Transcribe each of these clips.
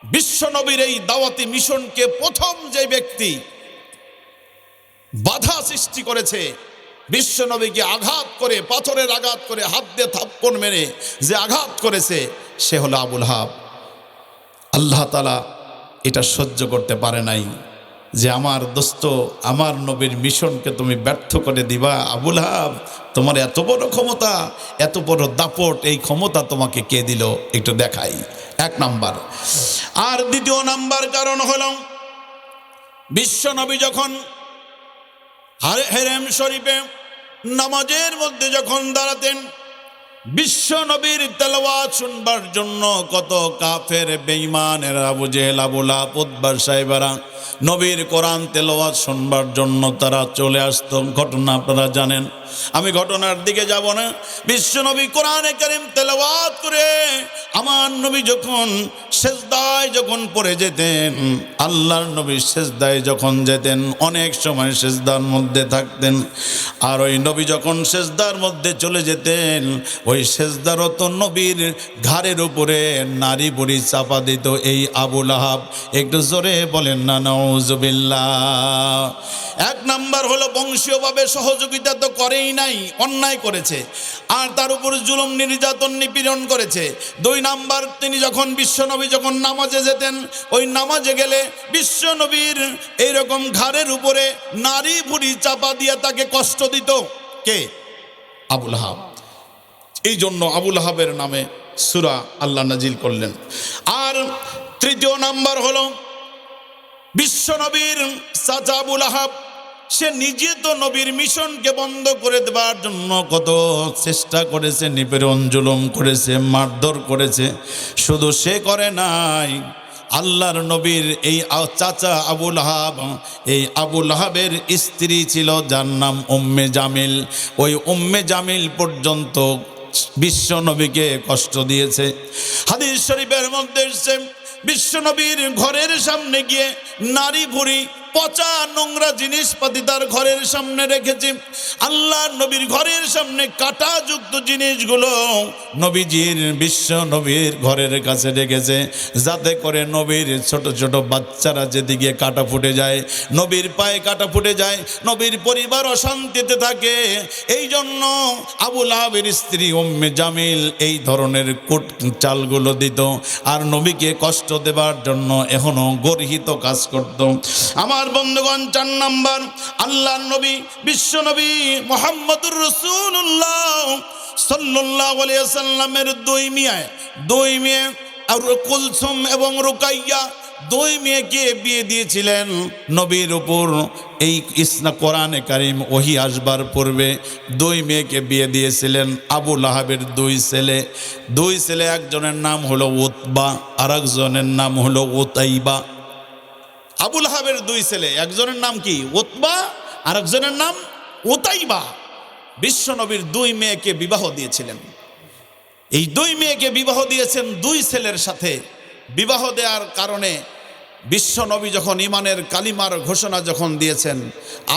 বিশ্ব নবীর এই দাওয়াতি মিশনকে প্রথম যে ব্যক্তি বাধা সৃষ্টি করেছে, বিশ্ব নবীকে আঘাত করে, পাথরের আঘাত করে, হাত দিয়ে থাপ্পড় মেরে যে আঘাত করেছে, সে হলো আবু লাহাব। আল্লাহ তাআলা এটা সহ্য করতে পারে নাই যে আমার দোস্ত, আমার নবীর মিশনকে তুমি ব্যর্থ করে দিবা। আবু লাহাব, তোমার এত বড় ক্ষমতা, এত বড় দাপট, এই ক্ষমতা তোমাকে কে দিল একটু দেখাই, এক নাম্বার। আর দ্বিতীয় নাম্বার কারণ হলো, বিশ্ব নবী যখন হেরেম শরীফে নামাজের মধ্যে যখন দাঁড়াতেন, বিশ্ব নবীর তেলাওয়াত শুনবার জন্য কত কাফের বেঈমানের আবু জেহেল, আবু লাহাব, উতবা সাহেবেরা নবীর কোরআন তেলাওয়াত শুনবার জন্য তারা চলে আসতো। ঘটনা আপনারা জানেন, আমি ঘটনার দিকে যাব না। বিশ্ব নবী কোরআনে কারীম তেলাওয়াত করে আমার নবী যখন সেজদায় যখন পড়ে যেতেন, আল্লাহর নবী সেজদায় যখন যেতেন, অনেক সময় সেজদার মধ্যে থাকতেন। আর ওই নবী যখন সেজদার মধ্যে চলে যেতেন, ওই সেজদারত নবীর ঘাড়ের উপরে নারী বুড়ি চাপা দিত এই আবু লাহাব। একটু জোরে বলেন না নাউজুবিল্লাহ। এক নাম্বার হলো বংশীয়ভাবে সহযোগিতা তো করেই নাই, অন্যায় করেছে, আর তার উপর জুলুম নির্যাতন নিপীড়ন করেছে। দুই নাম্বার, তিনি যখন বিশ্বনবী যখন নামাজে যেতেন, ওই নামাজে গেলে বিশ্বনবীর এইরকম ঘাড়ের উপরে নারী বুড়ি চাপা দিয়ে তাকে কষ্ট দিত। কে? আবু লাহাব। এই জন্য আবু লাহাবের নামে সূরা আল্লাহ নাজিল করলেন। আর তৃতীয় নাম্বার হলো, বিশ্ব নবীর চাচা আবু লাহাব, সে নিজে তো নবীর মিশনকে বন্ধ করে দেওয়ার জন্য কত চেষ্টা করেছে, নিপীড়ন জুলুম করেছে, মারধর করেছে। শুধু সে করে নাই, আল্লাহর নবীর এই চাচা আবু লাহাব, এই আবু লাহাবের স্ত্রী ছিল যার নাম উম্মে জামিল। ওই উম্মে জামিল পর্যন্ত বিশ্ব নবীকে কষ্ট দিয়েছে। হাদিস শরীফের মধ্যে এসেছে, বিশ্ব নবীর ঘরের সামনে গিয়ে নারী ভুঁড়ি পচা নোংরা জিনিসপাতি তার ঘরের সামনে রেখেছে। আল্লাহ নবীর ঘরের সামনে কাঁটাযুক্ত জিনিসগুলো নবীজির বিশ্ব নবীর ঘরের কাছে রেখেছে, যাতে করে নবীর ছোট ছোট বাচ্চারা যেদিকে কাটা ফুটে যায়, নবীর পায়ে কাটা ফুটে যায়, নবীর পরিবার অশান্তিতে থাকে। এই জন্য আবু লাহাবের স্ত্রী উম্মে জামিল এই ধরনের চালগুলো দিত, আর নবীকে কষ্ট দেবার জন্য এখনো গর্হিত কাজ করত। আমার বন্ধুগণ, 4 নাম্বার, আল্লাহর নবী বিশ্ব নবী মুহাম্মদুর রাসূলুল্লাহ সাল্লাল্লাহু আলাইহি ওয়াসাল্লামের দুই মেয়ে আর কুলসুম এবং রুকাইয়া, দুই মেয়েকে বিয়ে দিয়েছিলেন নবীর উপর। এই কোরআনে কারীম ওহী আসবার পূর্বে দুই মেয়েকে বিয়ে দিয়েছিলেন আবু লাহাবের দুই ছেলে। একজনের নাম হলো উতবা, আর একজনের নাম হলো উতাইবা। আবু লাহাবের দুই ছেলে, একজনের নাম কি? উতবা, আর একজনের নাম উতাইবা। বিশ্ব নবীর দুই মেয়েকে বিবাহ দিয়েছিলেন। এই দুই মেয়েকে বিবাহ দিয়েছেন দুই ছেলের সাথে। বিবাহ দেওয়ার কারণে বিশ্ব নবী যখন ইমানের কালিমার ঘোষণা যখন দিয়েছেন,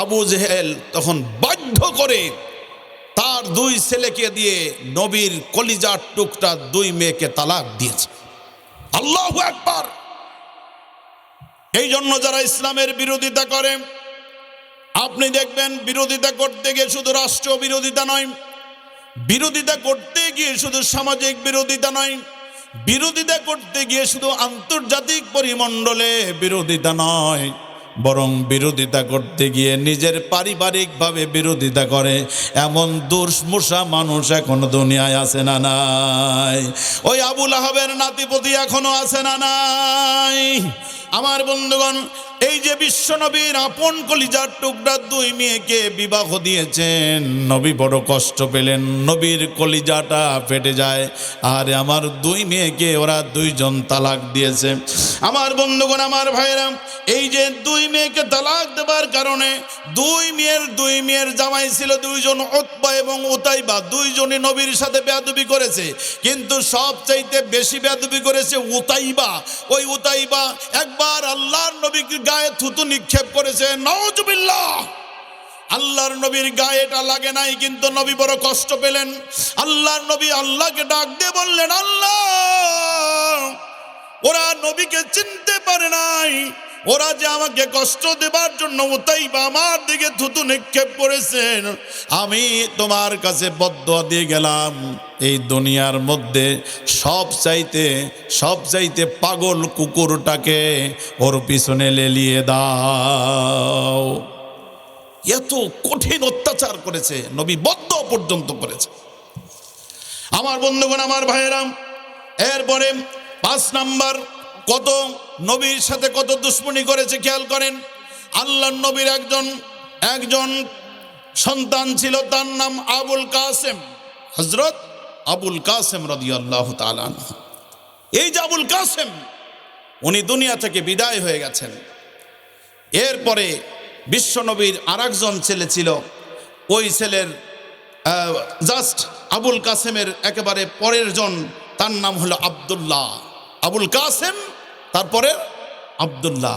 আবু জেহেল তখন বাধ্য করে তার দুই ছেলেকে দিয়ে নবীর কলিজার টুকরা দুই মেয়েকে তালাক দিয়েছে। আল্লাহু আকবার। এই জন্য যারা ইসলামের বিরোধিতা করে, আপনি দেখবেন বিরোধিতা করতে গিয়ে শুধু রাষ্ট্র বিরোধিতা নয়, বিরোধিতা করতে গিয়ে শুধু সামাজিক বিরোধিতা নয়, বিরোধিতা করতে গিয়ে শুধু আন্তর্জাতিক পরিমণ্ডলে বিরোধিতা নয়, বরং বিরোধিতা করতে গিয়ে নিজের পারিবারিকভাবে বিরোধিতা করে এমন দুর্মূষা মানুষ এখন দুনিয়ায় আছে না নাই? ওই আবু লাহাবের নাতিপতি এখনো আছে না নাই? আমার বন্ধুগণ, এই যে বিশ্ব নবীর আপন কলিজার টুকরা দুই মেয়েকে বিবাহ দিয়েছেন, নবী বড় কষ্ট পেলেন, নবীর কলিজাটা ফেটে যায়। আর আমার দুই মেয়েকে ওরা দুইজন তালাক দিয়েছে। আমার বন্ধুগণ, আমার ভাইরা, এই যে দুই মেয়েকে তালাক দেবার কারণে দুই মেয়ের জামাই ছিল দুইজন, উতবা এবং উতাইবা। দুইজনই নবীর সাথে বেয়াদবি করেছে, কিন্তু সবচাইতে বেশি বেয়াদবি করেছে উতাইবা। ওই উতাইবা একবার আল্লাহর নবীকে গায়ে থুতু নিক্ষেপ করেছে। নাউজুবিল্লাহ। আল্লাহর নবীর গায়ে এটা লাগে নাই, কিন্তু নবী বড় কষ্ট পেলেন। আল্লাহর নবী আল্লাহকে ডাক দিয়ে বললেন, আল্লাহ, ওরা নবীকে চিনতে পারে নাই। ওরা যে আমাকে কষ্ট দেবার জন্য উতাইবা আমার দিকে থুতু নিক্ষেপ করেছেন, আমি তোমার কাছে বদদুয়া দিয়ে গেলাম, এই দুনিয়ার মধ্যে সব চাইতে পাগল কুকুরটাকে ওর পিছনে লেলিয়ে দাও। এত কঠিন অত্যাচার করেছে নবী, বদদুয়া পর্যন্ত করেছে। আমার বন্ধুগণ, আমার ভাইয়েরাম, এরপরে 5 নাম্বার কত নবীর সাথে কত দুশ্মনী করেছে খেয়াল করেন। আল্লাহর নবীর একজন সন্তান ছিল, তার নাম আবুল কাসেম, হযরত আবুল কাসেম রাদিয়াল্লাহু তাআলা আনহু। এই যে আবুল কাসেম, উনি দুনিয়া থেকে বিদায় হয়ে গেছেন। এরপরে বিশ্বনবীর আরেকজন ছেলে ছিল, ওই ছেলের জাস্ট আবুল কাসেমের একেবারে পরের জন, তার নাম হলো আব্দুল্লাহ। আবুল কাসেম, তারপরে আব্দুল্লাহ।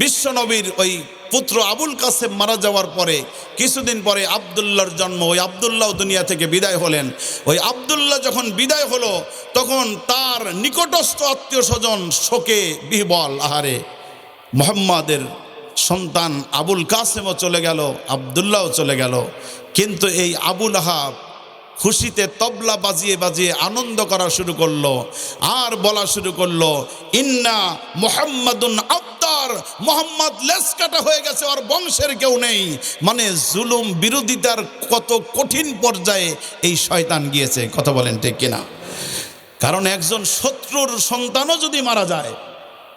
বিশ্বনবীর ওই পুত্র আবুল কাসেম মারা যাওয়ার পরে কিছুদিন পরে আব্দুল্লাহর জন্ম। ওই আব্দুল্লাহ দুনিয়া থেকে বিদায় হলেন। ওই আব্দুল্লাহ যখন বিদায় হলো, তখন তার নিকটস্থ আত্মীয় স্বজন শোকে বিহ্বল। আহারে, মুহাম্মাদের সন্তান আবুল কাসেমও চলে গেল, আব্দুল্লাহও চলে গেল। কিন্তু এই আবুল আহাব খুশিতে তবলা বাজিয়ে বাজিয়ে আনন্দ করা শুরু করলো, আর বলা শুরু করলো, ইন্না মুহাম্মাদুন আবতার, মুহাম্মদ লেজ কাটা হয়ে গেছে, আর বংশের কেউ নেই। মানে জুলুম বিরোধিতার কত কঠিন পর্যায়ে এই শয়তান গিয়েছে, কথা বলেন ঠিক কিনা? কারণ একজন শত্রুর সন্তানও যদি মারা যায়,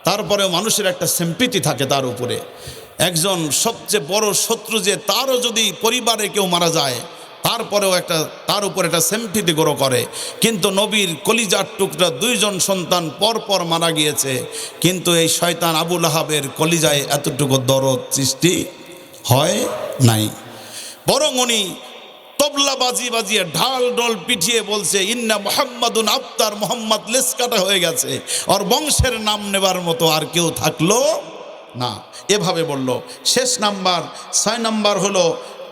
তারপরেও মানুষের একটা সিম্পিটি থাকে তার উপরে। একজন সবচেয়ে বড় শত্রু যে, তারও যদি পরিবারে কেউ মারা যায়, তারপরেও তার উপর একটা সিম্পিটি গ্রো করে। কিন্তু নবীর কলিজার টুকরা 2 জন সন্তান পর মারা গিয়েছে, কিন্তু এই শয়তান আবুল আহাবের কলিজায় এতটুকু দরদ সৃষ্টি হয় নাই। বরং উনি তবলা বাজিয়ে ঢাল ঢোল পিটিয়ে বলছে, ইন্না মুহাম্মাদুন আবতার, মুহাম্মদ লেজ কাটা হয়ে গেছে, আর বংশের নাম নেবার মতো আর কেউ থাকলো না, এভাবে বলল। শেষ নাম্বার 6 নাম্বার হলো,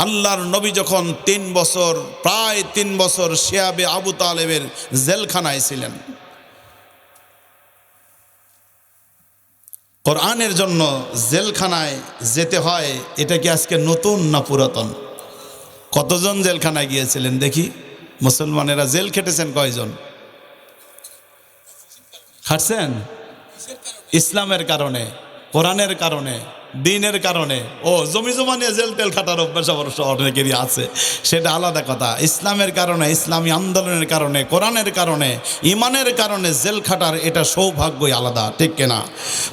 আল্লাহর নবী যখন 3 বছর, প্রায় 3 বছর শিয়াবে আবু তালেবের জেলখানায় ছিলেন। কোরআনের জন্য জেলখানায় যেতে হয়, এটা কি আজকে নতুন না পুরাতন? কতজন জেলখানায় গিয়েছিলেন দেখি? মুসলমানেরা জেল খেটেছেন কয়জন? খাটছেন? ইসলামের কারণে, কোরআনের কারণে, দিনের কারণে। ও জমি জমা নিয়ে জেল টেল খাটার অভ্যাস অবশ্য অনেকেরই আছে, সেটা আলাদা কথা। ইসলামের কারণে, ইসলামী আন্দোলনের কারণে, কোরআনের কারণে, ইমানের কারণে জেল খাটার এটা সৌভাগ্যই আলাদা, ঠিক কিনা?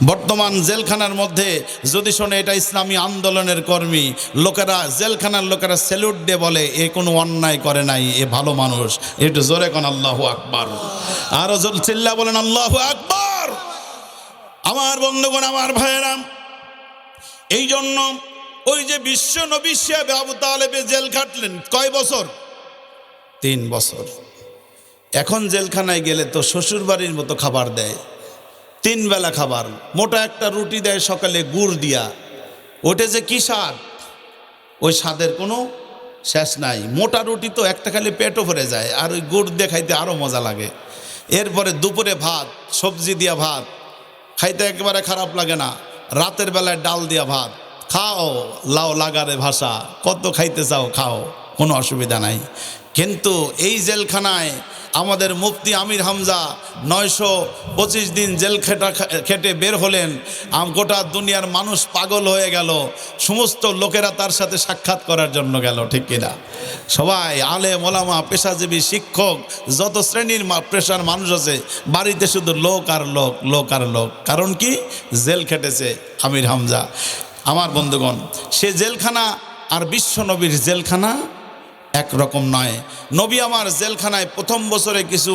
বর্তমান জেলখানার মধ্যে যদি শোনে এটা ইসলামী আন্দোলনের কর্মী, লোকেরা, জেলখানার লোকেরা স্যালুট দিয়ে বলে, এ কোনো অন্যায় করে নাই, এ ভালো মানুষ। একটু জোরে কোন আল্লাহু আকবার, আরো জোর চিল্লা বলেন আল্লাহু আকবার। আমার বন্ধুগণ, আমার ভাইয়েরা, এই জন্য ওই যে বিশ্ব নবী শিয়াবে আবু তালেবে জেল খাটলেন কয় বছর? 3 বছর। এখন জেলখানায় গেলে তো শ্বশুর বাড়ির মতো খাবার দেয়, 3 বেলা খাবার, মোটা একটা রুটি দেয় সকালে গুড় দিয়া। ওটা যে কি স্বাদ, ওই স্বাদের কোনো শেষ নাই। মোটা রুটি তো একটা খালি পেটও ভরে যায়, আর ওই গুড় দিয়ে খাইতে আরও মজা লাগে। এরপরে দুপুরে ভাত, সবজি দিয়া ভাত, খাইতে একেবারে খারাপ লাগে না। রাতের বেলায় ডাল দিয়া ভাত খাও, লাও লাগারে ভাষা, কত খাইতে চাও খাও, কোনো অসুবিধা নাই। কিন্তু এই জেলখানায় আমাদের মুফতি আমির হামজা 925 দিন জেল খেটে বের হলেন। গোটা দুনিয়ার মানুষ পাগল হয়ে গেল, সমস্ত লোকেরা তার সাথে সাক্ষাৎ করার জন্য গেল, ঠিক কিনা? সবাই আলেম ওলামা, পেশাজীবী, শিক্ষক, যত শ্রেণীর পেশার মানুষ আছে, বাড়িতে শুধু লোক আর লোক, লোক আর লোক। কারণ কি? জেল খেটেছে আমির হামজা। আমার বন্ধুগণ, সে জেলখানা আর বিশ্ব নবীর জেলখানা একরকম নয়। নবী আমার জেলখানায় প্রথম বছরে কিছু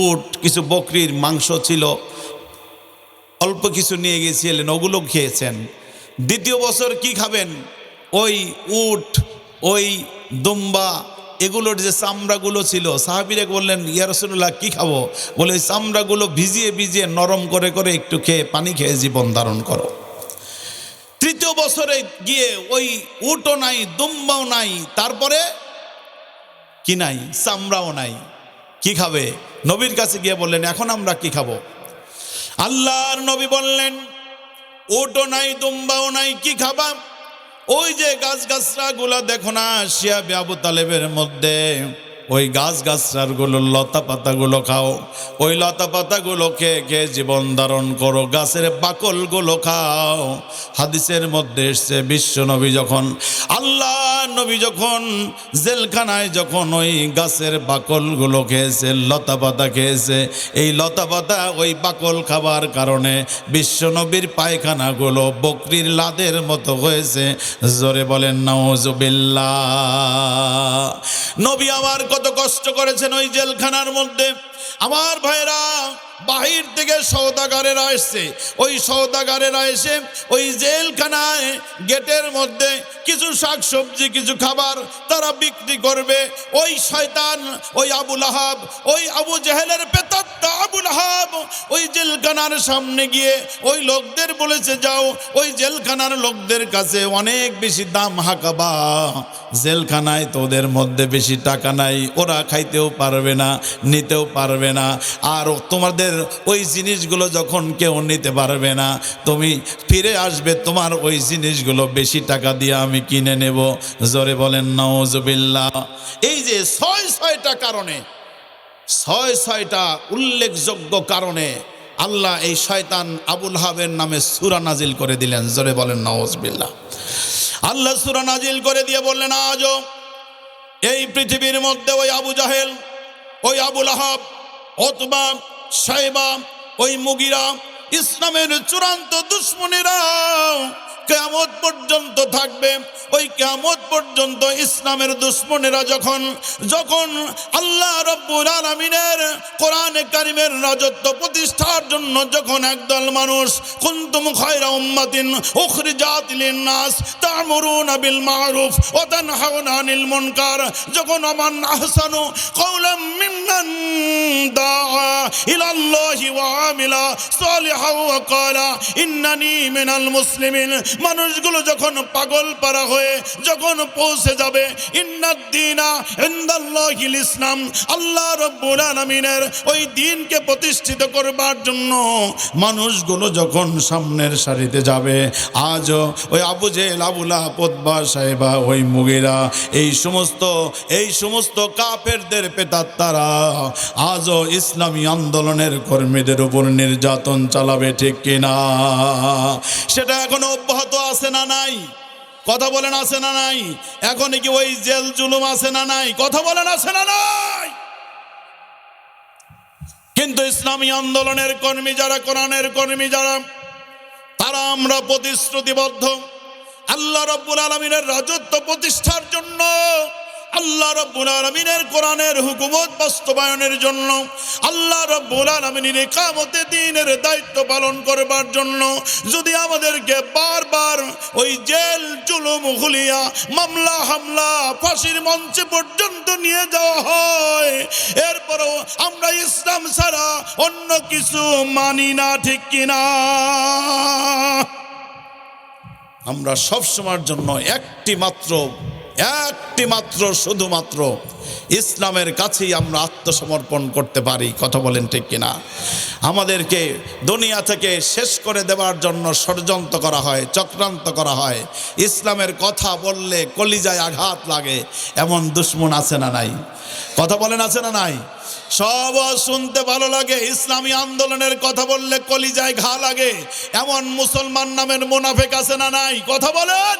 উট, কিছু বকরির মাংস ছিল, অল্প কিছু নিয়ে গিয়েছিলেন, ওগুলো খেয়েছেন। দ্বিতীয় বছর কি খাবেন? ওই উট, ওই দুম্বা, এগুলোর যে চামড়াগুলো ছিল, সাহাবীরা বললেন, ইয়া রাসূলুল্লাহ কি খাবো? বলে ওই চামড়াগুলো ভিজিয়ে ভিজিয়ে নরম করে করে একটু খেয়ে, পানি খেয়ে জীবন ধারণ করো। তৃতীয় বছরে গিয়ে ওই উটও নাই, দুম্বাও নাই, তারপরে কি নাই? চামড়াও নাই। কি খাবে? নবীর কাছে গিয়ে বললেন, এখন আমরা কি খাবো? আল্লাহর নবী বললেন, ওটো নাই দুম্বাও নাই, কি খাবা? ওই যে গাছগাছরা গুলা দেখো না শিয়াবে আবু তালেবের মধ্যে, ওই গাছগাছরার গুলো লতা পাতাগুলো খাও, ওই লতা পাতাগুলো খেয়ে খেয়ে জীবন ধারণ করো, গাছের বাকল গুলো খাও। হাদিসের মধ্যে এসছে বিশ্ব নবী যখন, আল্লাহ নবী যখন জেলখানায় যখন ওই গাছের বাকলগুলো খেয়েছে, লতা পাতা খেয়েছে, এই লতা পাতা ওই বাকল খাবার কারণে বিশ্ব নবীর পায়খানাগুলো বকরির লাদের মতো হয়েছে। জোরে বলেন নাউজুবিল্লাহ। নবী আমার কত কষ্ট করেছেন ওই জেলখানার মধ্যে। আমার ভাইরা, বাহির থেকে সওদাগারেরা এসছে, ওই সওদাগারেরা এসে ওই জেলখানায় গেটের মধ্যে কিছু শাকসবজি কিছু খাবার তারা বিক্রি করবে। ওই শয়তান, ওই আবু লাহাব, ওই আবু জেহেলের পেতাত্তা আবু লাহাব ওই জেলখানার সামনে গিয়ে ওই লোকদের বলেছে, যাও ওই জেলখানার লোকদের কাছে অনেক বেশি দাম হাঁকাবা, জেলখানায় তো ওদের মধ্যে বেশি টাকা নাই, ওরা খাইতেও পারবে না, নিতেও পারবে না, আর তোমাদের ওই জিনিসগুলো যখন কেউ নিতে পারবে না, তুমি ফিরে আসবে, তোমার ওই জিনিসগুলো বেশি টাকা দিয়ে আমি কিনে নেব। জোরে বলেন নাউজুবিল্লাহ। এই যে ছয়টা কারণে, ছয়টা উল্লেখযোগ্য কারণে আল্লাহ এই শয়তান আবু লাহাবের নামে সূরা নাজিল করে দিলেন। জোরে বলেন নাউজুবিল্লাহ। আল্লাহ সূরা নাজিল করে দিয়ে বললেন, আজও এই পৃথিবীর মধ্যে ওই আবু জাহেল, ওই আবু লাহাব, উতবা, শাইবা, ওই মুগিরা, ইসলামের চূড়ান্ত দুশমনেরা কিয়ামত পর্যন্ত থাকবে। ওই কিয়ামত পর্যন্ত ইসলামের দুশমনেরা যখন আল্লাহ রাব্বুল আলামিনের কোরআনে কারীমের রাজত্ব প্রতিষ্ঠার জন্য যখন একদল মানুষ, কুনতুম খায়রা উম্মাতিন উখরিজাত লিন-নাস তা'মুরুনা বিল মা'রুফ ওয়া তানহাউনা আনিল মুনকার, যখন আমান আহসানু কাওলাম মিম্মান দাআ ইলাল্লাহি ওয়া আমিলা সালিহান ওয়া ক্বালা ইন্নানি মিনাল মুসলিমিন, মানুষগুলো যখন পাগল পারা হয়ে যখন পৌঁছে যাবে ইন্নাদ-দীনা ইনদাল্লাহিল ইসলাম, আল্লাহ রাব্বুল আলামিনের ওই দ্বীনকে প্রতিষ্ঠিত করবার জন্য মানুষগুলো যখন সামনের সারিতে যাবে, আজও ওই আবু জেহেল, আবু লাহাব, উতবা, শাইবা, ওই মুগিরা, এই সমস্ত কাফেরদের পেতাত্তারা আজও ইসলামী আন্দোলনের কর্মীদের উপর নির্যাতন চালাবে, ঠিক কিনা? সেটা এখনো অব্যাহত আছে না নাই? কথা বলেন আছে না নাই? এখন কি ওই জেল জুলুম আছে না নাই? কথা বলেন আছে না নাই? কিন্তু ইসলামী আন্দোলনের কর্মী যারা, কোরআনের কর্মী যারা, তারা আমরা প্রতিশ্রুতিবদ্ধ আল্লাহ রাব্বুল আলামিনের রাজত্ব প্রতিষ্ঠার জন্য, আল্লাহ রাব্বুল আলামিনের কোরআনের হুকুমত বাস্তবায়নের জন্য, আল্লাহ রাব্বুল আলামিনের ইকামতে দ্বীনের দায়িত্ব পালন করবার জন্য যদি আমাদেরকে বারবার ওই জেল জুলুম হুলিয়া মামলা হামলা ফাঁসির মঞ্চে পর্যন্ত নিয়ে যাওয়া হয়, এরপরও আমরা ইসলাম ছাড়া অন্য কিছু মানি না, ঠিক কিনা? আমরা সবসময়ের জন্য একটি মাত্র শুধুমাত্র ইসলামের কাছেই আমরা আত্মসমর্পণ করতে পারি। কথা বলেন ঠিক কিনা? আমাদেরকে দুনিয়া থেকে শেষ করে দেওয়ার জন্য ষড়যন্ত্র করা হয়, চক্রান্ত করা হয়। ইসলামের কথা বললে কলিজায় আঘাত লাগে, এমন দুশমন আছে না নাই? কথা বলেন আছে না নাই? সব শুনতে ভালো লাগে, ইসলামী আন্দোলনের কথা বললে কলিজায় ঘা লাগে, এমন মুসলমান নামের মুনাফিক আছে না নাই? কথা বলেন।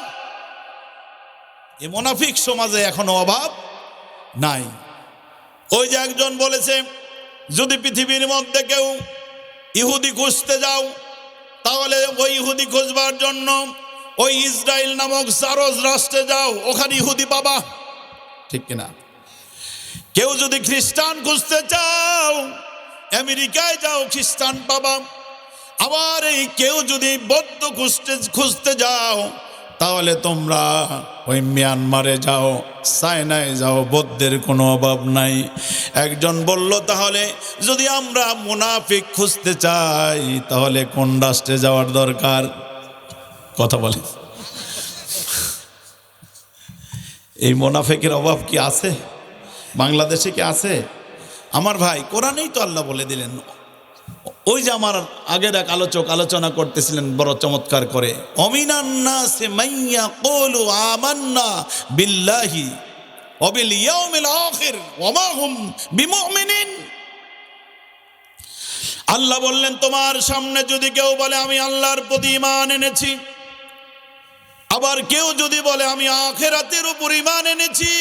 এই মুনাফিক সমাজে এখনো অভাব নাই। ওই যে একজন বলেছে, যদি পৃথিবীর মধ্যে কেউ ইহুদি খুঁজতে যাও, তাহলে ওই ইহুদি খুঁজবার জন্য ওই ইসরায়েল নামক জারজ রাষ্ট্রে যাও, ওখানে ইহুদি পাবা, ঠিক কিনা? কেউ যদি খ্রিস্টান খুঁজতে চাও, আমেরিকায় যাও, খ্রিস্টান পাবা। আবার এই কেউ যদি বৌদ্ধ খুঁজতে যাও, তাহলে তোমরা ওই মিয়ানমারে যাও, চায়নায় যাও, বৌদ্ধের কোনো অভাব নাই। একজন বলল, তাহলে যদি আমরা মুনাফিক খুঁজতে চাই, তাহলে কোন রাষ্ট্রে যাওয়ার দরকার? কথা বলে, এই মুনাফিকের অভাব কি আছে বাংলাদেশে? কি আছে? আমার ভাই, কোরআনেই তো আল্লাহ বলে দিলেন, ওই যে আমার আগের এক আলোচক আলোচনা করতেছিলেন বড় চমৎকার করে, অমিনান নাসি মাইয়া ক্বালু আমান্না বিল্লাহি ওয়া বিল ইয়াউমিল আখির ওয়া মা হুম বিমুমিনিন। আল্লাহ বললেন তোমার সামনে যদি কেউ বলে আমি আল্লাহর প্রতি ঈমান এনেছি, আবার কেউ যদি বলে আমি আখিরাতের উপর ঈমান এনেছি,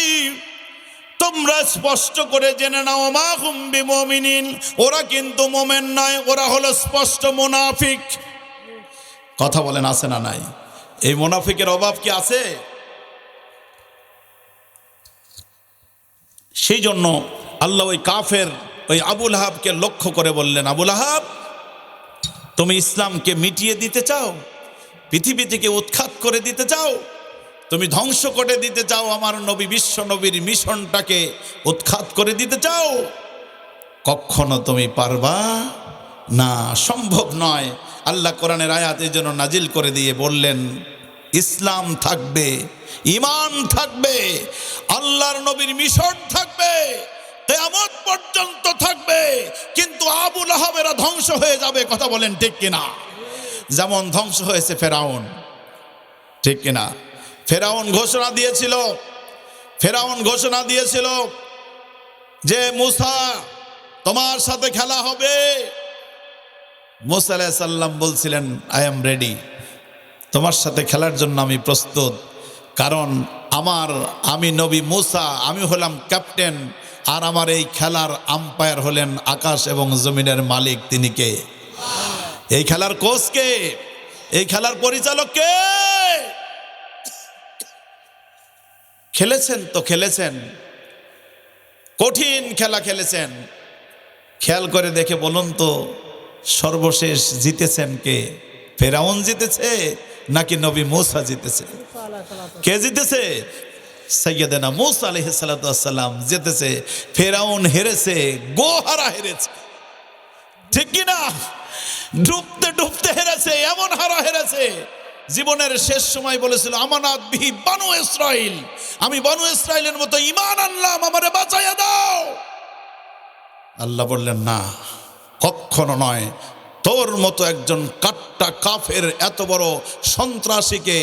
তোমরা স্পষ্ট করে জেনে নাও মা হুম বিমুমিনিন, ওরা কিন্তু মুমিন নয়, ওরা হলো স্পষ্ট মুনাফিক। কথা বলেন আছে না নাই? এই মুনাফিকের অভাব কি আছে? সেই জন্য আল্লাহ ওই কাফের ওই আবুল আহাবকে লক্ষ্য করে বললেন, আবুল আহাব তুমি ইসলামকে মিটিয়ে দিতে চাও, পৃথিবী থেকে উৎখাত করে দিতে চাও, তুমি ধ্বংস করে দিতে চাও, আমার নবী বিশ্ব নবীর মিশনটাকে উৎখাত করে দিতে চাও, কখনো তুমি পারবা না, সম্ভব নয়। আল্লাহ কোরআনের আয়াতের জন্য নাজিল করে দিয়ে বললেন ইসলাম থাকবে, ঈমান থাকবে, আল্লাহর নবীর মিশন থাকবে, কিয়ামত পর্যন্ত থাকবে, কিন্তু আবু লাহাবেরা ধ্বংস হয়ে যাবে। কথা বলেন ঠিক কিনা? যেমন ধ্বংস হয়েছে ফেরাউন, ঠিক কিনা? ফেরাউন ঘোষণা দিয়েছিল যে মুসা তোমার সাথে খেলা হবে। মুসা আলাইহিস সালাম বলছিলেন আই এম রেডি, তোমার সাথে খেলার জন্য আমি প্রস্তুত, কারণ আমি নবী মুসা, আমি হলাম ক্যাপ্টেন, আর আমার এই খেলার আম্পায়ার হলেন আকাশ এবং জমিনের মালিক। তিনি কে? এই খেলার কোচ কে? এই খেলার পরিচালক কে? খেলেছেন তো খেলেছেন, কঠিন খেলা খেলেছেন। খেয়াল করে দেখে বলুন তো সর্বশেষ জিতেছেন কে? ফেরাউন জিতেছে নাকি নবী মুসা জিতেছে? কে জিতেছে? সাইয়্যিদানা মুসা আলাইহিস সালাতু ওয়াস সালাম জিতেছে। ফেরাউন হেরেছে, গোহারা হেরেছে, ঠিক কি না? ডুবতে ডুবতে হেরেছে, এমন হারা হেরেছে। জীবনের শেষ সময় বলেছিল আমানাত বিহি বানু ইসরাইল, আমি বানু ইসরাইলের মতো ঈমান আনলাম, আমারে বাঁচাইয়া দাও। আল্লাহ বললেন না, কখনো নয়, তোর মতো একজন কাট্টা কাফের এত বড় সন্ত্রাসীকে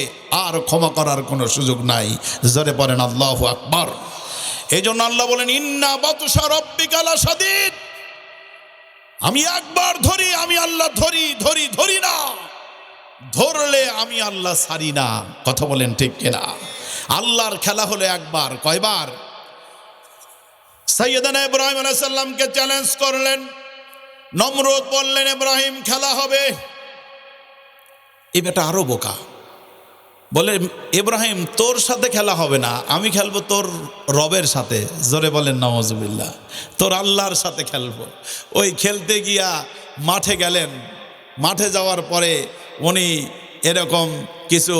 আর ক্ষমা করার কোনো সুযোগ নাই। জোরে পড়েন আল্লাহু আকবার। এই জন্য আল্লাহ বলেন ইন্না বাতশা রাব্বিকা লাশাদীদ, আমি একবার ধরি, আমি আল্লাহ ধরি না, ধরলে আমি আল্লাহ ছাড়ি না। কথা বলেন ঠিক কিনা? আল্লাহর খেলা হলো একবার। কয়বার? সাইয়্যিদানা ইব্রাহিম আলাইহিস সালামকে চ্যালেঞ্জ করলেন, নমরুদ বললেন ইব্রাহিম খেলা হবে। এই বেটা আরো বোকা, বলে ইব্রাহিম তোর সাথে খেলা হবে না, আমি খেলবো তোর রবের সাথে। জোরে বলেন নাউজুবিল্লাহ। তোর আল্লাহর সাথে খেলবো। ওই খেলতে গিয়া মাঠে গেলেন, মাঠে যাওয়ার পরে উনি এরকম কিছু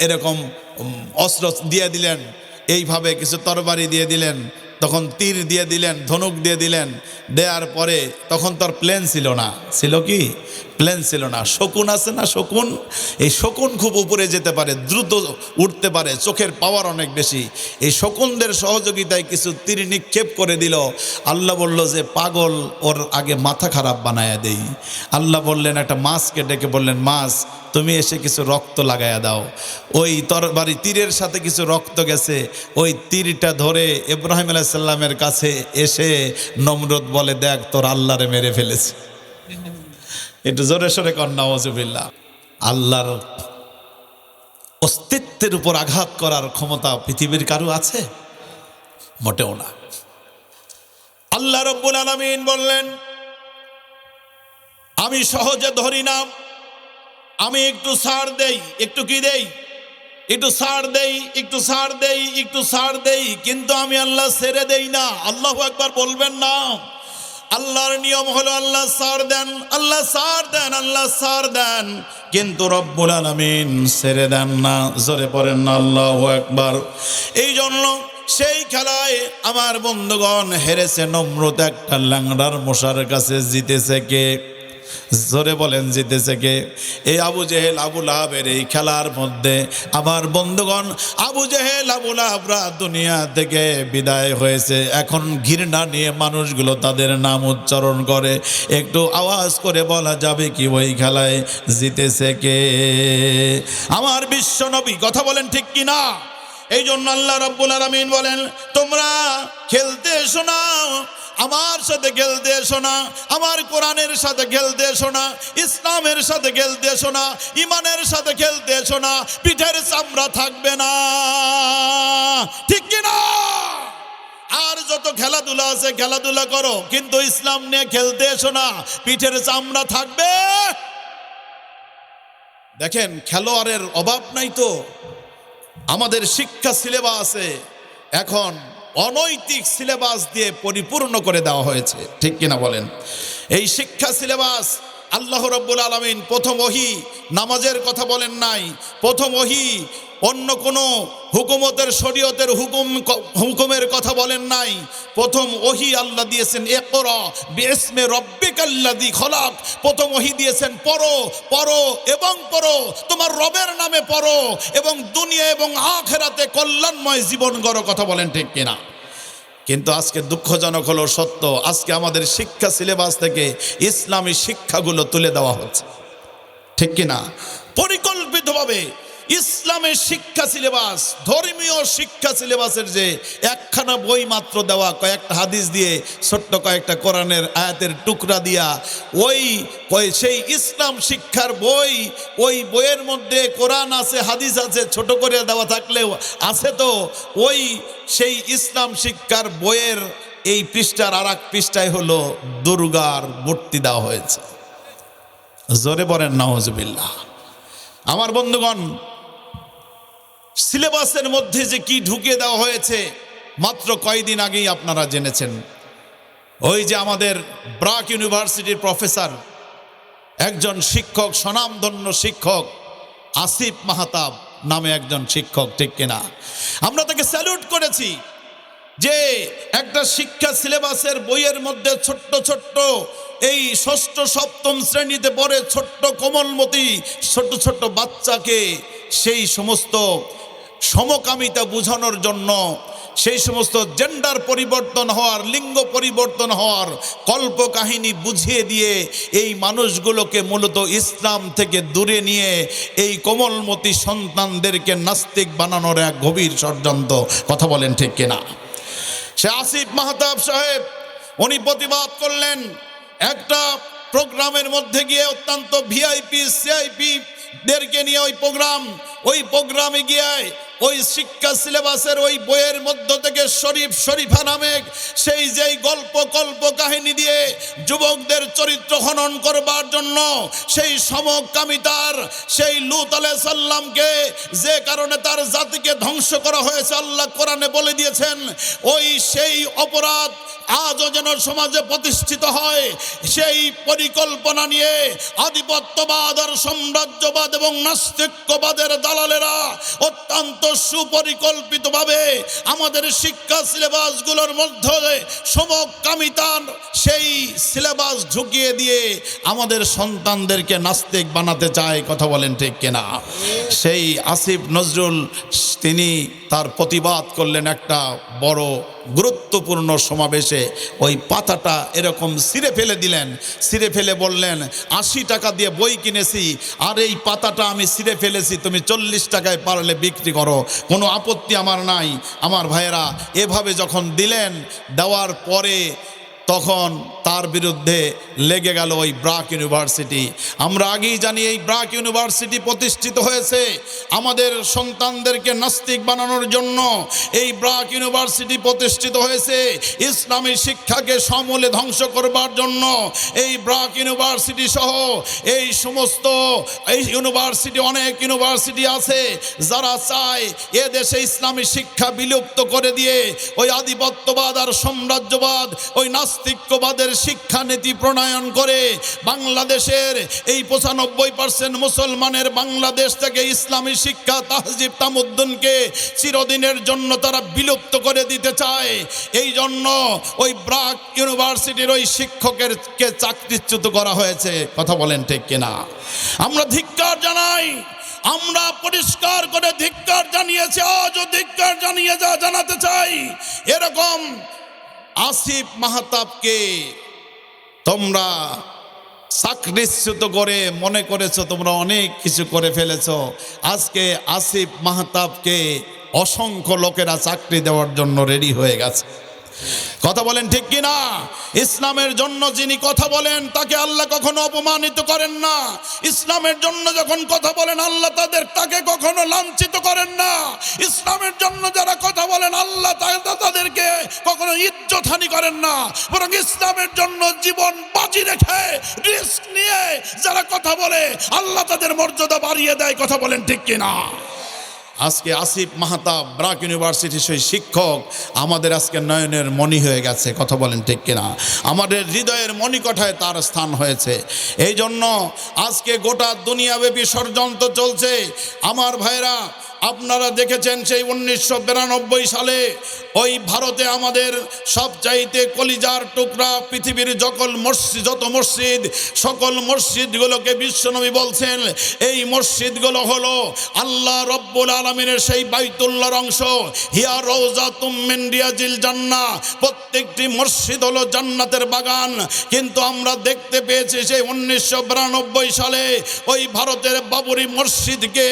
এরকম অস্ত্র দিয়ে দিলেন, এইভাবে কিছু তরবারি দিয়ে দিলেন, তখন তীর দিয়ে দিলেন, ধনুক দিয়ে দিলেন। দেওয়ার পরে তখন তোর প্লেন ছিল না, ছিল কি? প্লেন ছিল না। শকুন আছে না, শকুন, এই শকুন খুব উপরে যেতে পারে, দ্রুত উঠতে পারে, চোখের পাওয়ার অনেক বেশি। এই শকুনদের সহযোগিতায় কিছু তীর নিক্ষেপ করে দিল। আল্লাহ বলল যে পাগল, ওর আগে মাথা খারাপ বানায়া দেই। আল্লাহ বললেন একটা মাছকে ডেকে বললেন, মাছ তুমি এসে কিছু রক্ত লাগাইয়া দাও। ওই তরবারি তীরের সাথে কিছু রক্ত গেছে, ওই তীরটা ধরে ইব্রাহিম আলাইহিস সালামের কাছে এসে নমরুদ বলে দেখ তোর আল্লাহরে মেরে ফেলেছে। একটু জোরে সোরে কর নাউজুবিল্লাহ। আল্লাহর অস্তিত্বের উপর আঘাত করার ক্ষমতা পৃথিবীর কারো আছে? মোটেও না। আল্লাহ রাব্বুল আলামিন বললেন আমি সহজে ধরি না, আমি একটু ছাড় দেই, একটু কি দেই? একটু ছাড় দেই, একটু ছাড় দেই, একটু ছাড় দেই, কিন্তু আমি আল্লাহ ছেড়ে দেই না। আল্লাহু আকবার বলবেন না? আল্লাহর নিয়ম হলো আল্লাহ ছাড় দেন, আল্লাহ ছাড় দেন, আল্লাহ ছাড় দেন, কিন্তু রব্বুল আলামিন ছেড়ে দেন না। জোরে পড়েন না আল্লাহু আকবার। এই জন্য সেই খেলায় আমার বন্ধুগণ হেরেছে নমরুদ একটা ল্যাংড়ার মশার কাছে, জিতেছে কে? জোরে বলেন জিতেছে কে? এই আবু জেহেল আবু লাহাবের এই খেলার মধ্যে আমার বন্ধুগণ, আবু জেহেল আবু লাহাবরা দুনিয়া থেকে বিদায় হয়েছে। এখন ঘৃণা নিয়ে মানুষগুলো তাদের নাম উচ্চারণ করে। একটু আওয়াজ করে বলা যাবে কি ওই খেলায় জিতেছে কে? আমার বিশ্ব নবী, কথা বলেন ঠিক কি না? এই জন্য আল্লাহ রাব্বুল আলামিন বলেন, তোমরা খেলতে এসো না, আমার সাথে খেলতে এসো না, আমার কোরআনের সাথে খেলতে এসো না, ইসলামের সাথে খেলতে এসো না, ইমানের সাথে খেলতে এসো না, পিঠের চামড়া থাকবে না, ঠিক কি না? আর যত খেলাধুলা আছে খেলাধুলা করো, কিন্তু ইসলাম নিয়ে খেলতে এসো না, পিঠের চামড়া থাকবে। দেখেন, খেলোয়াড়ের অভাব নাই তো। আমাদের শিক্ষা সিলেবাসে এখন অনৈতিক সিলেবাস দিয়ে পরিপূর্ণ করে দেওয়া হয়েছে, ঠিক কিনা বলেন? এই শিক্ষা সিলেবাস আল্লাহ রাব্বুল আলামিন প্রথম ওহী নামাজের কথা বলেন নাই, প্রথম ওহী অন্য কোনো হুকুমতের শরীয়তের হুকুমের কথা বলেন নাই। প্রথম ওহী আল্লাহ দিয়েছেন ইকরা বিইসমি রাব্বিকাল্লাযী খলাক। প্রথম ওহী দিয়েছেন পড়ো, পড়ো এবং পড়ো, তোমার রবের নামে পড়ো, এবং দুনিয়া এবং আখিরাতে কল্যাণময় জীবন গড়ো, কথা বলেন ঠিক কিনা? কিন্তু আজকে দুঃখজনক হলো সত্য, আজকে আমাদের শিক্ষা সিলেবাস থেকে ইসলামী শিক্ষাগুলো তুলে দেওয়া হচ্ছে, ঠিক কিনা? পরিকল্পিতভাবে ইসলামের শিক্ষা সিলেবাস, ধর্মীয় শিক্ষা সিলেবাসের যে একখানা বই মাত্র দেওয়া, কয়েকটা হাদিস দিয়ে, ছোট্ট কয়েকটা কোরআনের আয়াতের টুকরা দিয়া, সেই ইসলাম শিক্ষার বই, ওই বইয়ের মধ্যে কোরআন আছে, হাদিস আছে, ছোট করে দেওয়া থাকলেও আছে তো, ওই সেই ইসলাম শিক্ষার বইয়ের এই পৃষ্ঠার আর এক পৃষ্ঠায় হলো দুর্গার মূর্তি দেওয়া হয়েছে। জোরে বলেন নাউজুবিল্লাহ। আমার বন্ধুগণ, সিলেবাসের মধ্যে যে কি ঢুকিয়ে দেওয়া হয়েছে মাত্র কয়েকদিন আগেই আপনারা জেনেছেন। ওই যে আমাদের ব্রাক ইউনিভার্সিটির প্রফেসর, একজন শিক্ষক, স্বনামধন্য শিক্ষক আসিফ মাহতাব নামে একজন শিক্ষক, ঠিক কিনা? আমরা তাকে স্যালুট করেছি যে একটা শিক্ষা সিলেবাসের বইয়ের মধ্যে ছোট্ট ছোট্ট এই ষষ্ঠ সপ্তম শ্রেণীতে পড়ে ছোট্ট কোমলমতি ছোট্ট ছোট্ট বাচ্চাকে সেই সমস্ত সমকামিতা বোঝানোর জন্য, সেই সমস্ত জেন্ডার পরিবর্তন হওয়ার, লিঙ্গ পরিবর্তন হওয়ার কল্পকাহিনী বুঝিয়ে দিয়ে এই মানুষগুলোকে মূলত ইসলাম থেকে দূরে নিয়ে এই কোমলমতি সন্তানদেরকে নাস্তিক বানানোর এক গভীর ষড়যন্ত্র, কথা বলেন ঠিক কিনা? সে আসিফ মাহতাব সাহেব উনি প্রতিবাদ করলেন একটা প্রোগ্রামের মধ্যে গিয়ে, অত্যন্ত ভিআইপি সিআইপি দেরকে নিয়ে ওই প্রোগ্রামে গিয়ে ওই শিক্ষা সিলেবাসের ওই বইয়ের মধ্য থেকে শরীফা নামে সেই যেই গল্প কাহিনী দিয়ে যুবকদের চরিত্র হনন করবার জন্য, সেই সমকামিতার সেই লূত আলাইহিস সালামকে যে কারণে তার জাতিকে ধ্বংস করা হয়েছে, আল্লাহ কোরআনে বলে দিয়েছেন, ওই সেই অপরাধ আজও যেন সমাজে প্রতিষ্ঠিত হয়, সেই পরিকল্পনা নিয়ে আধিপত্যবাদ আর সাম্রাজ্যবাদ এবং নাস্তিক্যবাদের দালালেরা অত্যন্ত সুপরিকল্পিতভাবে আমাদের শিক্ষা সিলেবাসগুলোর মধ্যে সমকামিতার সেই সিলেবাস ঢুকিয়ে দিয়ে আমাদের সন্তানদেরকে নাস্তিক বানাতে চায়, কথা বলেন ঠিক কিনা? সেই আসিফ নজরুল তিনি তার প্রতিবাদ করলেন একটা বড় গুরুত্বপূর্ণ সমাবেশে। ওই পাতাটা এরকম ছিঁড়ে ফেলে দিলেন, ছিঁড়ে ফেলে বললেন, 80 টাকা দিয়ে বই কিনেছি, আর এই পাতাটা আমি ছিঁড়ে ফেলেছি, তুমি 40 টাকায় পারলে বিক্রি করো, কোনো আপত্তি আমার নাই। আমার ভাইয়েরা, এভাবে যখন দিলেন, দেওয়ার পরে তখন তার বিরুদ্ধে লেগে গেল ওই ব্রাক ইউনিভার্সিটি। আমরা আগেই জানি এই ব্রাক ইউনিভার্সিটি প্রতিষ্ঠিত হয়েছে আমাদের সন্তানদেরকে নাস্তিক বানানোর জন্য। এই ব্রাক ইউনিভার্সিটি প্রতিষ্ঠিত হয়েছে ইসলামী শিক্ষাকে সমূলে ধ্বংস করবার জন্য। এই ব্রাক ইউনিভার্সিটি সহ এই সমস্ত ইউনিভার্সিটি, অনেক ইউনিভার্সিটি আছে যারা চায় এ দেশে ইসলামী শিক্ষা বিলুপ্ত করে দিয়ে ওই আধিপত্যবাদ আর সাম্রাজ্যবাদ, ওই নাস্তিক্যবাদের শিক্ষানীতি প্রণয়ন করে বাংলাদেশের এই 95% মুসলমানের বাংলাদেশ থেকে ইসলামী শিক্ষা তাহজিব তামুদ্দুনকে চিরদিনের জন্য তারা বিলুপ্ত করে দিতে চায়। এই জন্য ওই ব্রাক ইউনিভার্সিটির ওই শিক্ষকেরকে চাকরিচ্যুত করা হয়েছে। কথা বলেন ঠিক কিনা? আমরা ধিক্কার জানাই, আমরা পরিষ্কার করে ধিক্কার জানিয়েছি, আজও ধিক্কার জানাতে চাই। এরকম আসিফ মাহতাবকে তোমরা চাকরিচ্যুত করে মনে করেছো তোমরা অনেক কিছু করে ফেলেছো। আজকে আসিফ মাহতাবকে অসংখ্য লোকেরা চাকরি দেওয়ার জন্য রেডি হয়ে গেছে। কথা বলেন ঠিক কিনা? ইসলামের জন্য যিনি কথা বলেন তাকে আল্লাহ কখনো অপমানিত করেন না। ইসলামের জন্য যখন কথা বলেন আল্লাহ তাকে কখনো লাঞ্ছিত করেন না। ইসলামের জন্য যারা কথা বলেন আল্লাহ তাদেরকে কখনো ইজ্জতহানি করেন না, বরং ইসলামের জন্য জীবন বাজি রেখে রিস্ক নিয়ে যারা কথা বলে আল্লাহ তাদের মর্যাদা বাড়িয়ে দেয়। কথা বলেন ঠিক কিনা? আজকে আসিফ মাহতাব ব্রাক ইউনিভার্সিটির সেই শিক্ষক আমাদের আজকে নয়নের মণি হয়ে গেছে। কথা বলেন ঠিক কিনা? আমাদের হৃদয়ের মণিকঠায় তার স্থান হয়েছে। এই জন্য আজকে গোটা দুনিয়াব্যাপী ষড়যন্ত্র চলছে। আমার ভাইরা, আপনারা দেখেছেন সেই 1992 সালে ওই ভারতে আমাদের সবচাইতে কলিজার টুকরা পৃথিবীর যত মসজিদ সকল মসজিদগুলোকে বিশ্বনবী বলছেন এই মসজিদগুলো হলো আল্লাহ রব্বুল আলামিনের সেই বাইতুল্লাহর অংশ। হিয়া রওজাতুম মিন রিয়াজিল জান্নাহ, প্রত্যেকটি মসজিদ হলো জান্নাতের বাগান। কিন্তু আমরা দেখতে পেয়েছি সেই 1992 সালে ওই ভারতের বাবরি মসজিদকে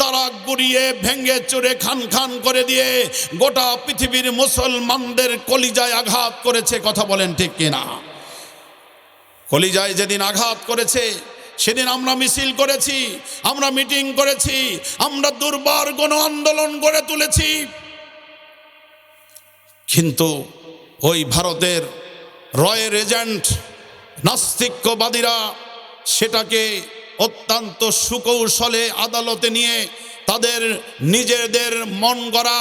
তারা গুড়িয়ে ভেঙে চুরে খান খান করে দিয়ে গোটা পৃথিবীর মুসলমানদের কলিজায় আঘাত করেছে। কথা বলেন ঠিক কিনা? কলিজায় যেদিন আঘাত করেছে সেদিন আমরা মিছিল করেছি, আমরা মিটিং করেছি, আমরা দুর্বার গণ আন্দোলন গড়ে তুলেছি। কিন্তু ওই ভারতের রয়ের এজেন্ট নাস্তিক্যবাদীরা সেটাকে অত্যন্ত সুকৌশলে আদালতে নিয়ে তাদের নিজেদের মন গড়া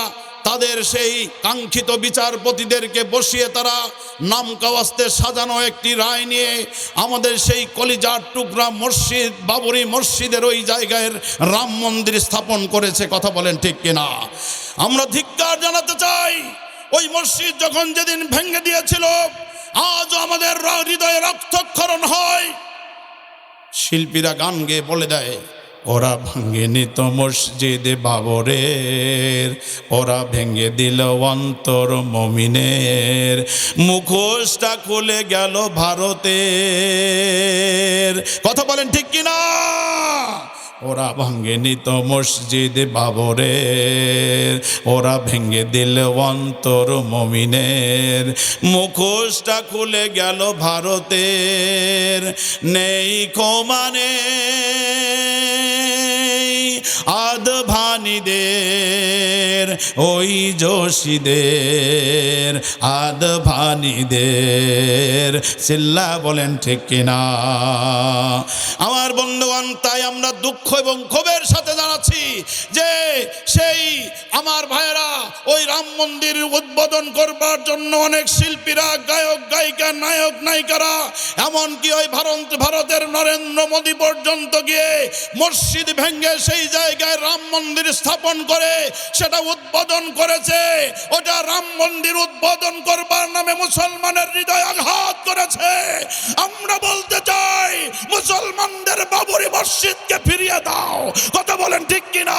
তাদের সেই কাঙ্ক্ষিত বিচারপতিদেরকে বসিয়ে তারা নামকাওয়াস্তে সাজানো একটি রায় নিয়ে আমাদের সেই কলিজার টুকরা মসজিদ বাবরি মসজিদের ওই জায়গায় রাম মন্দির স্থাপন করেছে। কথা বলেন ঠিক কিনা? আমরা ধিক্কার জানাতে চাই। ওই মসজিদ যখন যেদিন ভেঙে দিয়েছিল আজও আমাদের হৃদয়ে রক্তক্ষরণ হয়। শিল্পীরা গান গেয়ে বলে দেয়, ওরা ভাঙেনি তো মসজিদ বাবরের, ওরা ভেঙে দিল অন্তর মমিনের, মুখোশটা খুলে গেল ভারতের। কথা বলেন ঠিক কিনা? ওরা ভাঙেনি তো মসজিদ বাবরের, ওরা ভেঙে দিল অন্তর মমিনের, মুখোশটা খুলে গেল ভারতের। নেই মানে আদভানিদের ওই যোশীদের, আদভানিদের। চিল্লা বলেন ঠিক কিনা? আমার বন্ধুগণ, তাই আমরা দুঃখ এবং ক্ষোভের সাথে জানাচ্ছি যে সেই আমার ভাইয়েরা ওই রাম মন্দির উদ্বোধন করবার জন্য অনেক শিল্পীরা, গায়ক গায়িকা, নায়ক নায়িকারা এমনকি ওই ভারতের নরেন্দ্র মোদী পর্যন্ত গিয়ে মসজিদ ভেঙে সেই জায়গায় রাম মন্দির স্থাপন করে সেটা উদ্বোধন করেছে। ওটা রাম মন্দির উদ্বোধন করবার নামে মুসলমানের হৃদয় আঘাত করেছে। আমরা বলতে চাই মুসলমানদের বাবরি মসজিদকে ফিরিয়ে দাও। কথা বলেন ঠিক কিনা?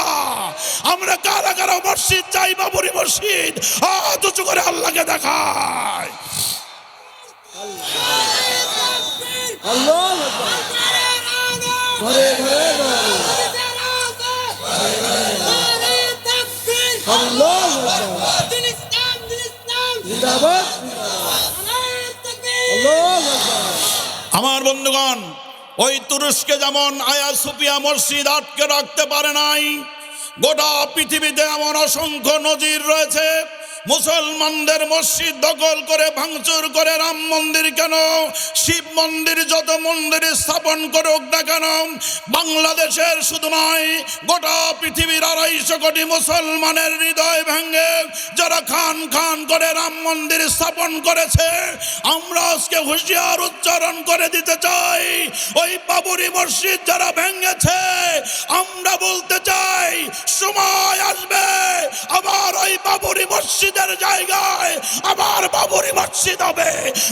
আমরা কারা কারা মসজিদ চাই, বাবরি মসজিদ হাত উঁচু করে আল্লাহকে দেখায়। আমার বন্ধুগণ, ওই তুরস্কে যেমন আয়া সুফিয়া মসজিদ আটকে রাখতে পারে নাই, গোটা পৃথিবীতে এমন অসংখ্য নজির রয়েছে মুসলমানদের মসজিদ দখল করে ভাঙচুর করে রাম মন্দির কেন, শিব মন্দির, যত মন্দির স্থাপন করুক না কেন, বাংলাদেশের শুধু নয় গোটা পৃথিবীর 250 কোটি মুসলমানের হৃদয় ভেঙে যারা খান খান করে রাম মন্দির স্থাপন করেছে, আমরা আজকে হুঁশিয়ার উচ্চারণ করে দিতে চাই, ওই বাবরি মসজিদ যারা ভেঙেছে, আমরা বলতে চাই সময় আসবে আবার ওই বাবরি মসজিদের জায়গায় আবার বাবরি মসজিদ হবে।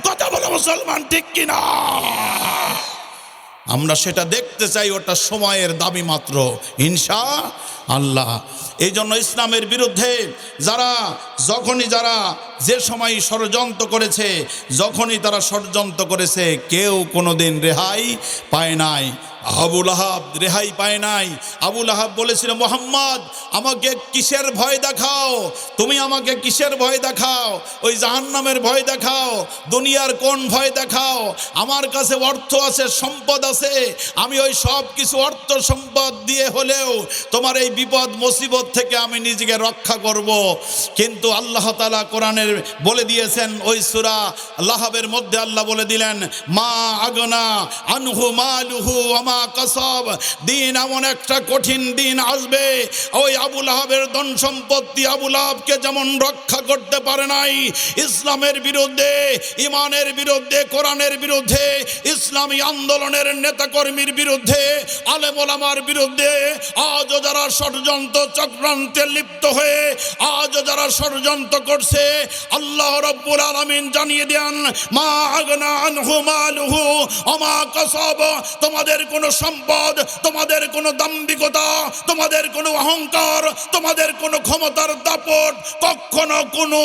কথা বলো মুসলমান, ঠিক কিনা? আমরা সেটা দেখতে চাই, ওটা সময়ের দাবি মাত্র, ইনশাআল্লাহ। এই জন্য ইসলামের বিরুদ্ধে যারা যে সময় ষড়যন্ত্র করেছে, যখনই তারা ষড়যন্ত্র করেছে, কেউ কোনোদিন রেহাই পায় নাই। আবু লাহাব রেহাই পায় নাই। আবু লাহাব বলেছিল, মোহাম্মদ আমাকে কিসের ভয় দেখাও, তুমি আমাকে কিসের ভয় দেখাও? ওই জাহান্নামের ভয় দেখাও, দুনিয়ার কোন ভয় দেখাও? আমার কাছে অর্থ আছে, সম্পদ আছে, আমি ওই সব কিছু অর্থ সম্পদ দিয়ে হলেও তোমার এই বিপদ মুসিবত থেকে আমি নিজেকে রক্ষা করব। কিন্তু আল্লাহ তাআলা কোরআনের বলে দিয়েছেন, ওই সূরা লাহাবের মধ্যে আল্লাহ বলে দিলেন, মা আগনা আনহু মালুহু ওয়া মা কাসাব। দিন এমন একটা কঠিন দিন আসবে, ওই আবু লাহাবের ধন সম্পত্তি আবু লাহাবকে যেমন রক্ষা করতে পারে নাই, ইসলামের বিরুদ্ধে, ইমানের বিরুদ্ধে, কোরআনের বিরুদ্ধে, ইসলামী আন্দোলনের নেতাকর্মীর বিরুদ্ধে, আলেম ওলামার বিরুদ্ধে আজও যারা ষড়যন্ত্র চক্রান্তে লিপ্ত হয়ে আজও যারা ষড়যন্ত্র করছে, আল্লাহ রাব্বুল আলামিন জানিয়ে দেন, মা আগনা আনহু মালুহু ওয়া মা কাসাব। তোমাদের কোনো সম্পদ, তোমাদের কোনো দাম্ভিকতা, তোমাদের কোনো অহংকার, তোমাদের কোনো ক্ষমতার দাপট কখনো কোনো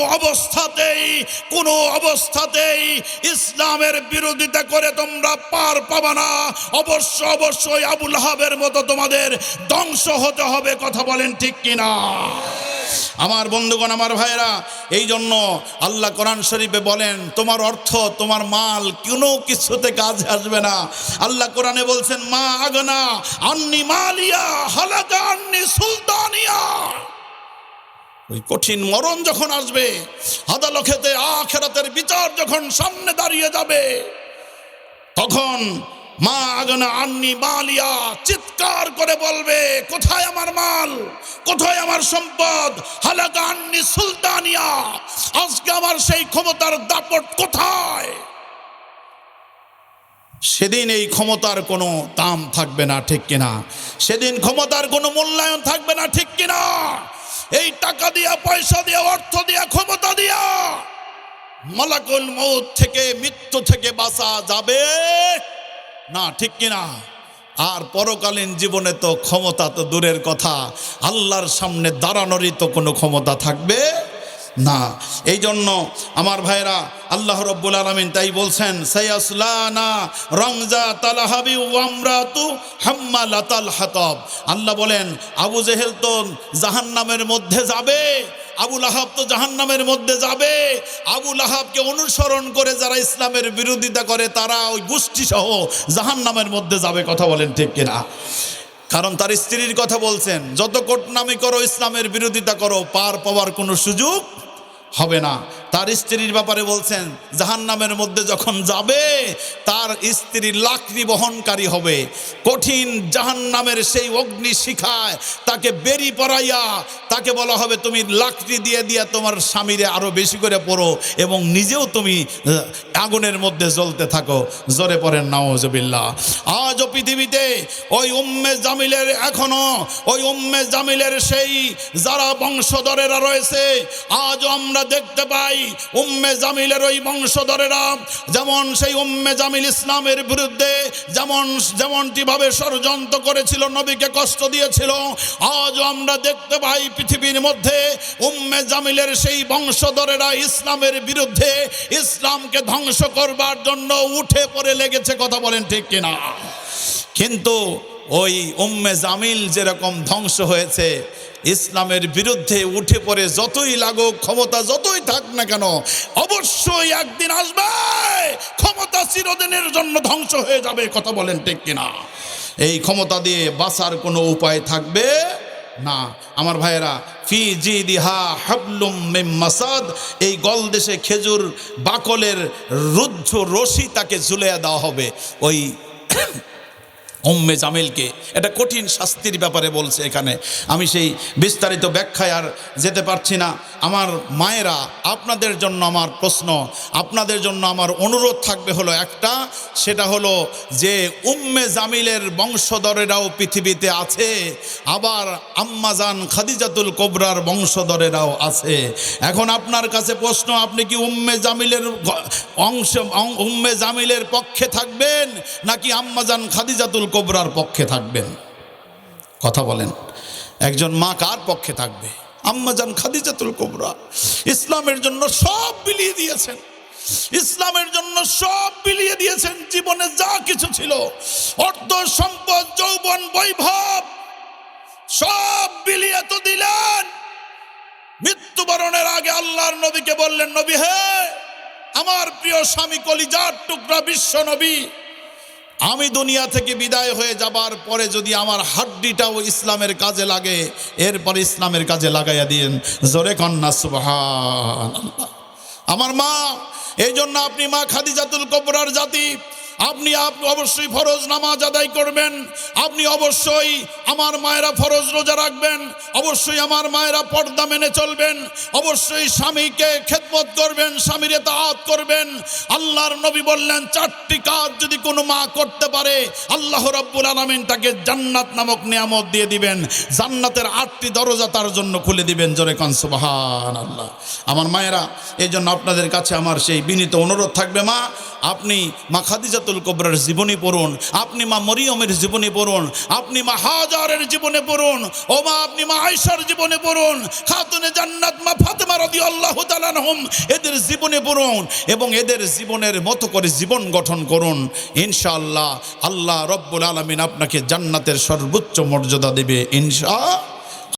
অবস্থাতেই ইসলামের বিরোধিতা করে তোমরা পার পাবা না। অবশ্যই আবু লাহাবের মতো তোমাদের ধ্বংস হতে হবে। কথা বলেন ঠিক কিনা? আমার বন্ধুগণ, আমার ভাইরা, এই জন্য আল্লাহ কোরআন শরীফে বলেন, তোমার অর্থ, তোমার মাল কোনো কিছুতে কাজে আসবে না। আল্লাহ কোরআনে বলছেন, মা আগনা আন্নি মালিয়া হালাকা আন্নি সুলতানিয়া। ওই কঠিন মরণ যখন আসবে, আদালতে আখিরাতের বিচার যখন সামনে দাঁড়িয়ে যাবে, তখন মা আগনা আন্নি মালিয়া চিৎকার করে বলবে, কোথায় আমার মাল, কোথায় আমার সম্পদ? হালাকা আন্নি সুলতানিয়া, আজকে আমার সেই ক্ষমতার দাপট কোথায়? সেদিন এই ক্ষমতার কোনো দাম থাকবে না, ঠিক কিনা? সেদিন ক্ষমতার কোনো মূল্যায়ন থাকবে না, ঠিক কিনা? এই টাকা দিয়া, পয়সা দিয়া, অর্থ দিয়া, ক্ষমতা দিয়া মালাকুল মউত থেকে, মৃত্যু থেকে বাঁচা যাবে না, ঠিক কিনা? আর পরকালীন জীবনে তো ক্ষমতা তো দূরের কথা, আল্লাহর সামনে দাঁড়ানোরই তো কোনো ক্ষমতা থাকবে না। এই জন্য আমার ভাইরা, আল্লাহ রাব্বুল আলামিন তাই বলছেন, সায়াসলানা রাংজা তালাহাবি ওয়া আমরাতু হাম্মালাতাল হাতাব। আল্লাহ বলেন, আবু জেহেল তো জাহান্নামের মধ্যে যাবে, আবু লাহাব তো জাহান্নামের মধ্যে যাবে। আবু লাহাবকে অনুসরণ করে যারা ইসলামের বিরোধিতা করে, তারা ওই গোষ্ঠী সহ জাহান্নামের মধ্যে যাবে। কথা বলেন ঠিক কিনা? কারণ তার স্ত্রীর কথা বলছেন, যত কোটনামি করো, ইসলামের বিরোধিতা করো, পার পাওয়ার কোনো সুযোগ হবে না। তার স্ত্রীর ব্যাপারে বলছেন, জাহান্নামের মধ্যে যখন যাবে, তার স্ত্রী লাকড়ি বহনকারী হবে। কঠিন জাহান্নামের সেই অগ্নি শিখায় তাকে বেরি পরাইয়া তাকে বলা হবে, তুমি লাকড়ি দিয়ে দিয়ে তোমার স্বামীরে আরো বেশি করে পড়ো এবং নিজেও তুমি আগুনের মধ্যে জ্বলতে থাকো। জোরে পড়েন নাউজুবিল্লাহ। আজও পৃথিবীতে ওই উম্মে জামিলের, এখনো ওই উম্মে জামিলের সেই যারা বংশধরেরা রয়েছে, আজও আমরা দেখতে পাই উম্মে জামিলের ওই বংশধরেরা যেমন সেই উম্মে জামিল ইসলামের বিরুদ্ধে যেমনটি ভাবে ষড়যন্ত্র করেছিল, নবীকে কষ্ট দিয়েছিল, আজও আমরা দেখতে পাই পৃথিবীর মধ্যে উম্মে জামিলের সেই বংশধরেরা ইসলামের বিরুদ্ধে, ইসলামকে ধ্বংস করবার জন্য উঠে পড়ে লেগেছে। কথা বলেন ঠিক কিনা? কিন্তু ওই উম্মে জামিল যেরকম ধ্বংস হয়েছে, ইসলামের বিরুদ্ধে উঠে পড়ে যতই লাগুক, ক্ষমতা যতই থাক না কেন, অবশ্যই একদিন আসবে ক্ষমতা চিরদিনের জন্য ধ্বংস হয়ে যাবে। কথা বলেন ঠিক কিনা? এই ক্ষমতা দিয়ে বাঁচার কোনো উপায় থাকবে না আমার ভাইয়েরা, ফি জিদিহা হাবলুম মিন মাসাদ, এই গলদেশে খেজুর বাকলের রুদ্ধ রশি তাকে ঝুলিয়ে দেওয়া হবে। ওই উম্মে জামিলকে এটা কঠিন শাস্তির ব্যাপারে বলছে এখানে, আমি সেই বিস্তারিত ব্যাখ্যায় আর যেতে পারছি না। আমার মায়েরা, আপনাদের জন্য আমার প্রশ্ন, আপনাদের জন্য আমার অনুরোধ থাকবে হলো একটা, সেটা হলো যে উম্মে জামিলের বংশধরেরাও পৃথিবীতে আছে, আবার আম্মাজান খাদিজাতুল কোবরার বংশধরেরাও আছে। এখন আপনার কাছে প্রশ্ন, আপনি কি উম্মে জামিলের পক্ষে থাকবেন নাকি আম্মাজান খাদিজাতুল কোবরার পক্ষে থাকবেন? কথা বলেন, একজন মা কার পক্ষে থাকবে? আম্মাজান খাদিজাতুল কোবরা ইসলামের জন্য সব বিলিয়ে দিয়েছেন, ইসলামের জন্য সব বিলিয়ে দিয়েছেন। জীবনে যা কিছু ছিল, অর্থ সম্পদ যৌবন বৈভব সব বিলিয়ে তো দিলেন। মৃত্যুবরণের আগে আল্লাহর নবীকে বললেন, নবী হে, আমার প্রিয় স্বামী কলিজার টুকরা বিশ্ব নবী, আমি দুনিয়া থেকে বিদায় হয়ে যাবার পরে যদি আমার হাড্ডিটাও ইসলামের কাজে লাগে, এরপর ইসলামের কাজে লাগাইয়া দিন। জোরে কন্যা সুবহানাল্লাহ। আমার মা, এই জন্য আপনি মা খাদিজাতুল কোবরার জাতি, আপনি অবশ্যই ফরজ নামাজ আদায় করবেন, আপনি অবশ্যই আমার মায়েরা ফরজ রোজা রাখবেন, অবশ্যই আমার মায়েরা পর্দা মেনে চলবেন, অবশ্যই স্বামীকে খেদমত করবেন, স্বামীর ইতাআত করবেন। আল্লাহর নবী বললেন, চারটি কাজ যদি কোনো মা করতে পারে, আল্লাহ রাব্বুল আলামিন তাকে জান্নাত নামক নিয়ামত দিয়ে দিবেন, জান্নাতের 8টি দরজা তার জন্য খুলে দিবেন। জোরে কোন সুবহানাল্লাহ। আমার মায়েরা, এই জন্য আপনাদের কাছে আমার সেই বিনীত অনুরোধ থাকবে, মা আপনি মা খাদিজাতুল কোবরার জীবনী পড়ুন, আপনি মা মরিয়মের জীবনী পড়ুন, আপনি মা হাজারের জীবনে পড়ুন, ও মা আপনি মা আয়েশার জীবনে পড়ুন, খাতুনে জান্নাত মা ফাতেমা রাদিয়াল্লাহু তাআলা আনহুম এদের জীবনে পড়ুন এবং এদের জীবনের মতো করে জীবন গঠন করুন। ইনশাআল্লাহ আল্লাহ রব্বুল আলামিন আপনাকে জান্নাতের সর্বোচ্চ মর্যাদা দেবে ইনশাআল্লাহ।